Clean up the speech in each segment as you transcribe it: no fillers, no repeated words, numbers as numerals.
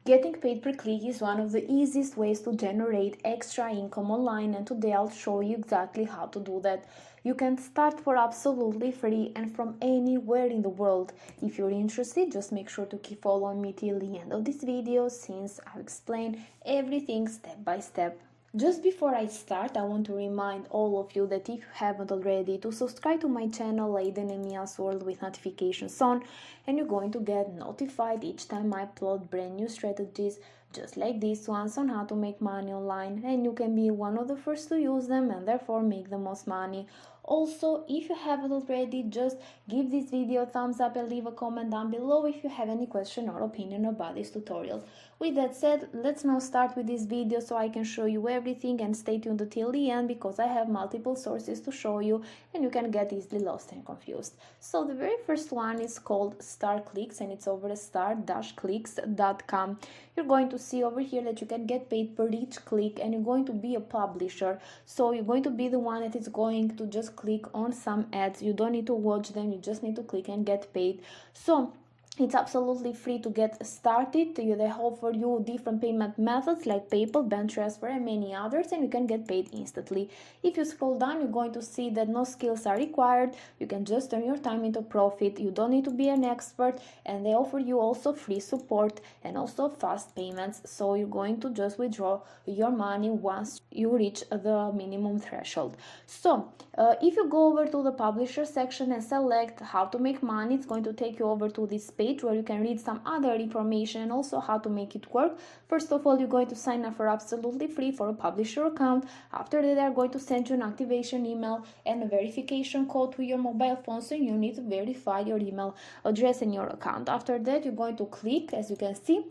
Getting paid per click is one of the easiest ways to generate extra income online, and today I'll show you exactly how to do that. You can start for absolutely free and from anywhere in the world. If you're interested, just make sure to keep following me till the end of this video, since I've explained everything step by step. Just before I start, I want to remind all of you that if you haven't already, to subscribe to my channel Aiden and Mia's World with notifications on, and you're going to get notified each time I upload brand new strategies just like these ones on how to make money online, and you can be one of the first to use them and therefore make the most money. Also, if you haven't already, just give this video a thumbs up and leave a comment down below if you have any question or opinion about this tutorial. With that said, let's now start with this video so I can show you everything, and stay tuned until the end because I have multiple sources to show you and you can get easily lost and confused. So the very first one is called Star Clicks, and it's over at star-clicks.com. You're going to see over here that you can get paid per each click, and you're going to be a publisher. So you're going to be the one that is going to just click on some ads. You don't need to watch them, you just need to click and get paid. So it's absolutely free to get started. They offer you different payment methods like PayPal, bank transfer, and many others, and you can get paid instantly. If you scroll down, you're going to see that no skills are required. You can just turn your time into profit. You don't need to be an expert, and they offer you also free support and also fast payments. So you're going to just withdraw your money once you reach the minimum threshold. So if you go over to the publisher section and select how to make money, it's going to take you over to this page where you can read some other information and also how to make it work. First of all, you're going to sign up for absolutely free for a publisher account. After that, they're going to send you an activation email and a verification code to your mobile phone, so you need to verify your email address and your account. After that, you're going to click, as you can see,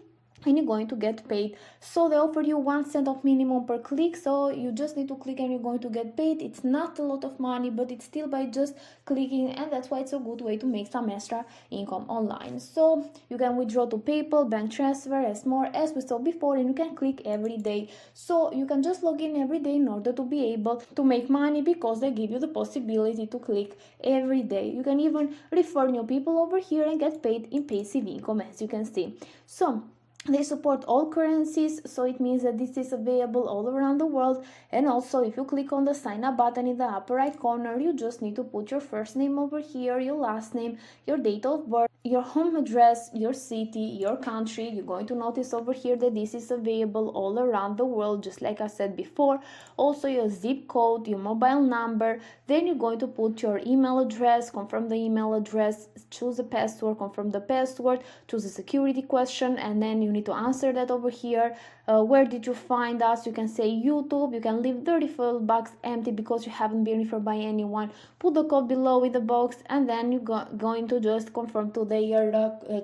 and you're going to get paid. So they offer you 1 cent of minimum per click, so you just need to click and you're going to get paid. It's not a lot of money, but it's still by just clicking, and that's why it's a good way to make some extra income online. So you can withdraw to PayPal, bank transfer, as more as we saw before, and you can click every day. So you can just log in every day in order to be able to make money, because they give you the possibility to click every day. You can even refer new people over here and get paid in passive income, as you can see. So they support all currencies, so it means that this is available all around the world. And also, if you click on the sign up button in the upper right corner, you just need to put your first name over here, your last name, your date of birth, your home address, your city, your country. You're going to notice over here that this is available all around the world, just like I said before. Also, your zip code, your mobile number. Then you're going to put your email address, confirm the email address, choose a password, confirm the password, choose a security question, and then you need to answer that over here. Where did you find us? You can say YouTube. You can leave the referral box empty because you haven't been referred by anyone. Put the code below in the box, and then you're going to just confirm to their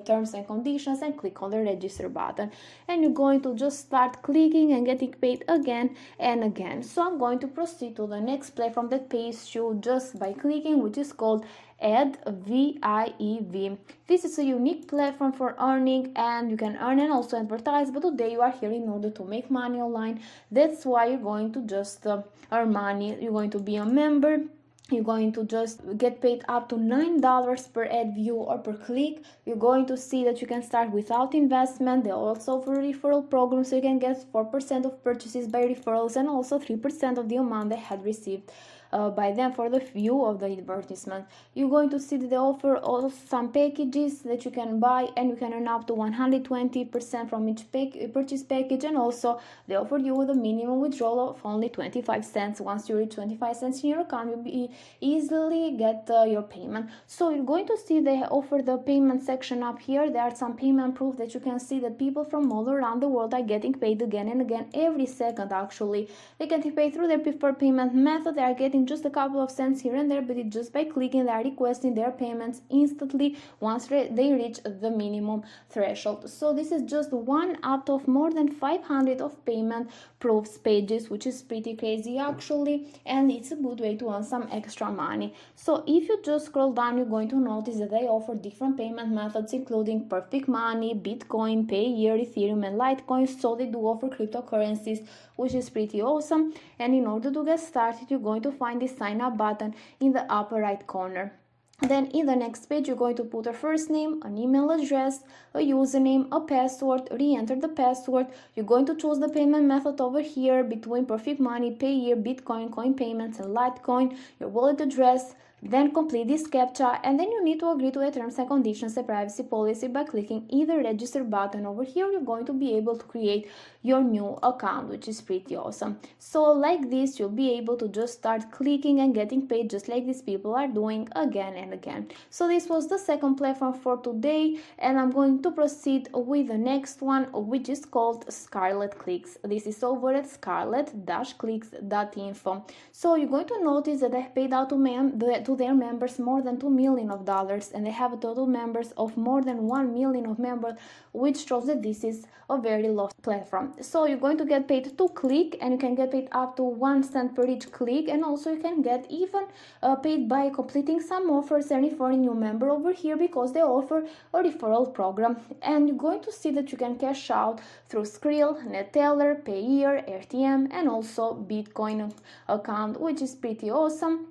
terms and conditions and click on the register button, and you're going to just start clicking and getting paid again and again. So I'm going to proceed to the next platform that pays you just by clicking, which is called Adviev. This is a unique platform for earning, and you can earn and also advertise, but today you are here in order to make money online. That's why you're going to just earn money. You're going to be a member. You're going to just get paid up to $9 per ad view or per click. You're going to see that you can start without investment. They also offer a referral program, so you can get 4% of purchases by referrals and also 3% of the amount they had received by them for the view of the advertisement. You're going to see that they offer also some packages that you can buy, and you can earn up to 120% from each purchase package, and also they offer you with a minimum withdrawal of only 25 cents. Once you reach 25 cents in your account, you'll easily get your payment. So you're going to see they offer the payment section up here. There are some payment proof that you can see that people from all around the world are getting paid again and again every second. Actually, they get paid through their preferred payment method. They are getting just a couple of cents here and there, but it's just by clicking they are requesting their payments instantly once they reach the minimum threshold. So this is just one out of more than 500 of payment proofs pages, which is pretty crazy actually, and it's a good way to earn some extra money. So if you just scroll down, you're going to notice that they offer different payment methods, including Perfect Money, Bitcoin, Payeer, Ethereum, and Litecoin. So they do offer cryptocurrencies, which is pretty awesome. And in order to get started, you're going to find the sign up button in the upper right corner. Then in the next page, you're going to put a first name, an email address, a username, a password, re-enter the password. You're going to choose the payment method over here between Perfect Money, Payeer, Bitcoin, Coin Payments, and Litecoin, your wallet address. Then complete this CAPTCHA, and then you need to agree to the terms and conditions and privacy policy by clicking either register button over here. You're going to be able to create your new account, which is pretty awesome. So like this, you'll be able to just start clicking and getting paid just like these people are doing again and again. So this was the second platform for today, and I'm going to proceed with the next one, which is called Scarlet Clicks. This is over at scarlet-clicks.info. So you're going to notice that they've paid out to their members more than $2 million, and they have a total members of more than 1 million of members, which shows that this is a very low platform. So you're going to get paid to click, and you can get paid up to 1 cent per each click, and also you can get even paid by completing some offers and referring new member over here, because they offer a referral program. And you're going to see that you can cash out through Skrill, Neteller, Payeer, RTM, and also Bitcoin account, which is pretty awesome.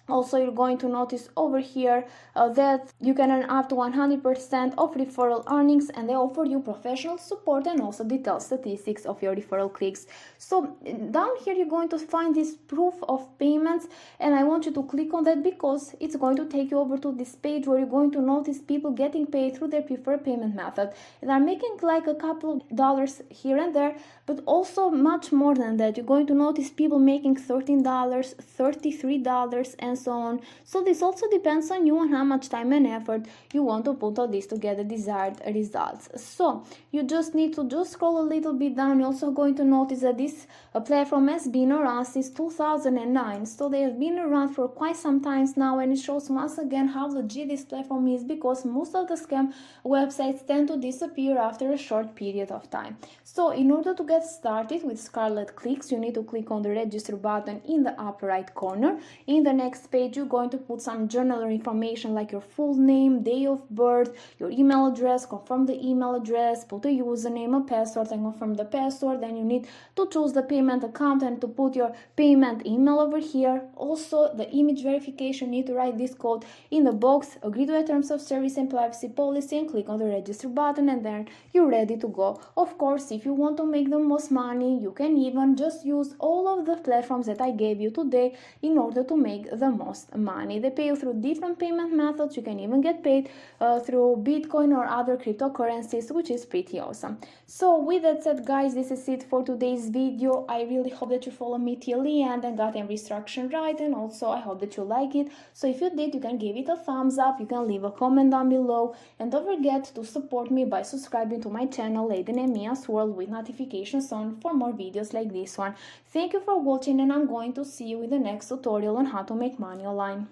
Also, you're going to notice over here that you can earn up to 100% of referral earnings, and they offer you professional support and also detailed statistics of your referral clicks. So down here you're going to find this proof of payments, and I want you to click on that because it's going to take you over to this page where you're going to notice people getting paid through their preferred payment method. And they're making like a couple of dollars here and there, but also much more than that. You're going to notice people making $13, $33, and so on. So this also depends on you and how much time and effort you want to put on this to get the desired results. So you just need to just scroll a little bit down. You're also going to notice that this platform has been around since 2009. So they have been around for quite some time now, and it shows once again how legit this platform is, because most of the scam websites tend to disappear after a short period of time. So in order to get started with Scarlet Clicks, you need to click on the register button in the upper right corner. In the next page, you're going to put some general information like your full name, day of birth, your email address, confirm the email address, put a username, a password, and confirm the password. Then you need to choose the payment account and to put your payment email over here. Also, the image verification, you need to write this code in the box, agree to the terms of service and privacy policy, and click on the register button, and then you're ready to go. Of course, if you want to make the most money, you can even just use all of the platforms that I gave you today in order to make the most money. They pay you through different payment methods. You can even get paid through Bitcoin or other cryptocurrencies, which is pretty awesome. So with that said, guys, this is it for today's video. I really hope that you follow me till the end and got every instruction right, and also I hope that you like it. So if you did, you can give it a thumbs up, you can leave a comment down below, and don't forget to support me by subscribing to my channel Aiden and Mia's World with notifications on for more videos like this one. Thank you for watching, and I'm going to see you in the next tutorial on how to make money online.